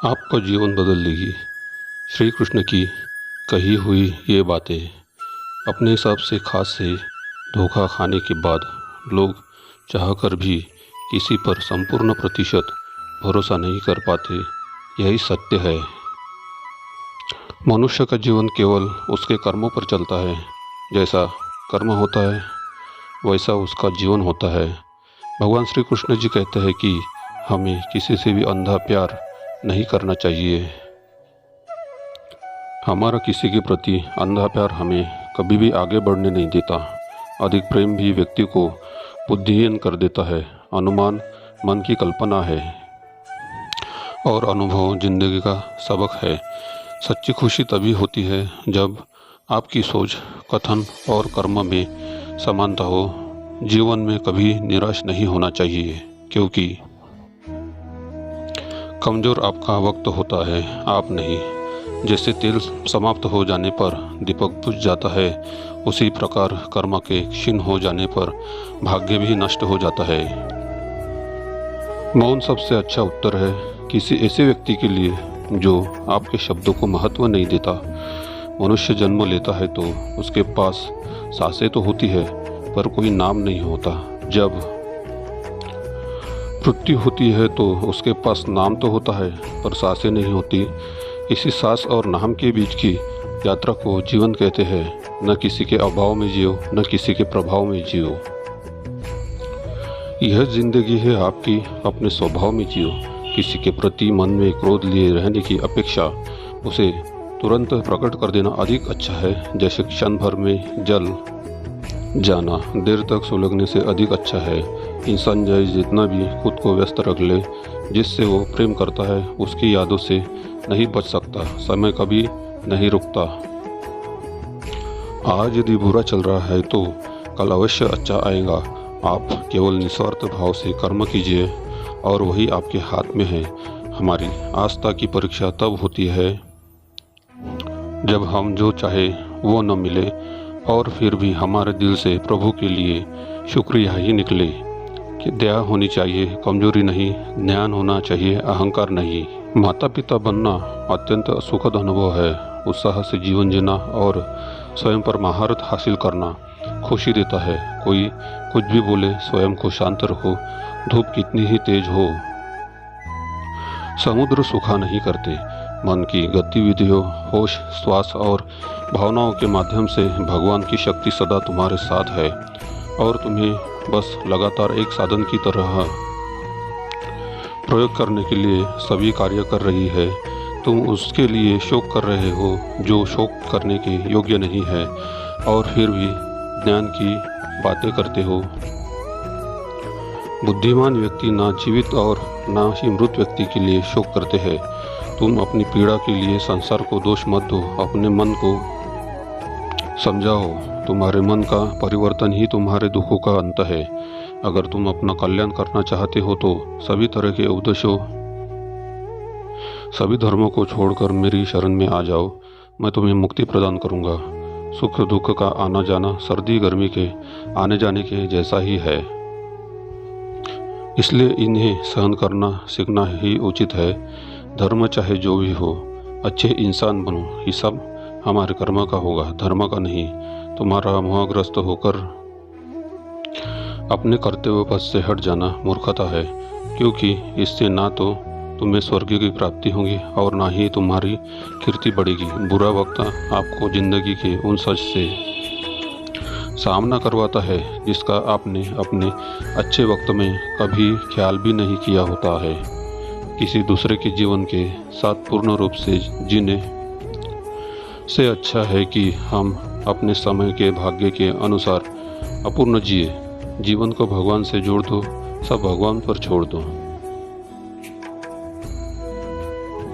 आपका जीवन बदल देगी। श्री कृष्ण की कही हुई ये बातें अपने हिसाब से खास से धोखा खाने के बाद लोग चाहकर भी किसी पर संपूर्ण प्रतिशत भरोसा नहीं कर पाते। यही सत्य है। मनुष्य का जीवन केवल उसके कर्मों पर चलता है। जैसा कर्म होता है वैसा उसका जीवन होता है। भगवान श्री कृष्ण जी कहते हैं कि हमें किसी से भी अंधा प्यार नहीं करना चाहिए। हमारा किसी के प्रति अंधा प्यार हमें कभी भी आगे बढ़ने नहीं देता। अधिक प्रेम भी व्यक्ति को बुद्धिहीन कर देता है। अनुमान मन की कल्पना है और अनुभव जिंदगी का सबक है। सच्ची खुशी तभी होती है जब आपकी सोच, कथन और कर्म में समानता हो। जीवन में कभी निराश नहीं होना चाहिए, क्योंकि कमज़ोर आपका वक्त होता है, आप नहीं। जैसे तेल समाप्त हो जाने पर दीपक बुझ जाता है, उसी प्रकार कर्म के क्षीण हो जाने पर भाग्य भी नष्ट हो जाता है। मौन सबसे अच्छा उत्तर है किसी ऐसे व्यक्ति के लिए जो आपके शब्दों को महत्व नहीं देता। मनुष्य जन्म लेता है तो उसके पास सांसें तो होती है पर कोई नाम नहीं होता। जब मृत्यु होती है तो उसके पास नाम तो होता है पर सांसें नहीं होती। इसी सांस और नाम के बीच की यात्रा को जीवन कहते हैं। न किसी के अभाव में जियो, न किसी के प्रभाव में जियो। यह जिंदगी है आपकी, अपने स्वभाव में जियो। किसी के प्रति मन में क्रोध लिए रहने की अपेक्षा उसे तुरंत प्रकट कर देना अधिक अच्छा है। जैसे क्षण भर में जल जाना देर तक सुलगने से अधिक अच्छा है। इंसान चाहे जितना भी खुद को व्यस्त रख ले, जिससे वो प्रेम करता है उसकी यादों से नहीं बच सकता। समय कभी नहीं रुकता। आज यदि बुरा चल रहा है तो कल अवश्य अच्छा आएगा। आप केवल निस्वार्थ भाव से कर्म कीजिए और वही आपके हाथ में है। हमारी आस्था की परीक्षा तब होती है जब हम जो चाहे वो न मिले और फिर भी हमारे दिल से प्रभु के लिए शुक्रिया ही निकले। कि दया होनी चाहिए, कमजोरी नहीं। ज्ञान होना चाहिए, अहंकार नहीं। माता पिता बनना अत्यंत सुखद अनुभव है। उत्साह से जीवन जीना और स्वयं पर महारत हासिल करना खुशी देता है। कोई कुछ भी बोले, स्वयं को शांत रखो, धूप कितनी ही तेज हो। समुद्र सूखा नहीं करते। मन की गतिविधियों, होश, श्वास और भावनाओं के माध्यम से भगवान की शक्ति सदा तुम्हारे साथ है और तुम्हें बस लगातार एक साधन की तरह प्रयोग करने के लिए सभी कार्य कर रही है। तुम उसके लिए शोक कर रहे हो जो शोक करने के योग्य नहीं है और फिर भी ज्ञान की बातें करते हो। बुद्धिमान व्यक्ति ना जीवित और ना ही मृत व्यक्ति के लिए शोक करते हैं। तुम अपनी पीड़ा के लिए संसार को दोष मत दो, अपने मन को समझाओ। तुम्हारे मन का परिवर्तन ही तुम्हारे दुखों का अंत है। अगर तुम अपना कल्याण करना चाहते हो तो सभी तरह के उपदेशों, सभी धर्मों को छोड़कर मेरी शरण में आ जाओ। मैं तुम्हें मुक्ति प्रदान करूंगा। सुख दुख का आना जाना सर्दी गर्मी के आने जाने के जैसा ही है, इसलिए इन्हें सहन करना सीखना ही उचित है। धर्म चाहे जो भी हो, अच्छे इंसान बनो। ये सब हमारे कर्म का होगा, धर्म का नहीं। तुम्हारा मोहग्रस्त होकर अपने कर्तव्य पथ से हट जाना मूर्खता है, क्योंकि इससे ना तो तुम्हें स्वर्ग की प्राप्ति होगी और ना ही तुम्हारी कीर्ति बढ़ेगी। बुरा वक्त आपको जिंदगी के उन सच से सामना करवाता है जिसका आपने अपने अच्छे वक्त में कभी ख्याल भी नहीं किया होता है। किसी दूसरे के जीवन के साथ पूर्ण रूप से जीने से अच्छा है कि हम अपने समय के भाग्य के अनुसार अपूर्ण जिए। जीवन को भगवान से जोड़ दो, सब भगवान पर छोड़ दो।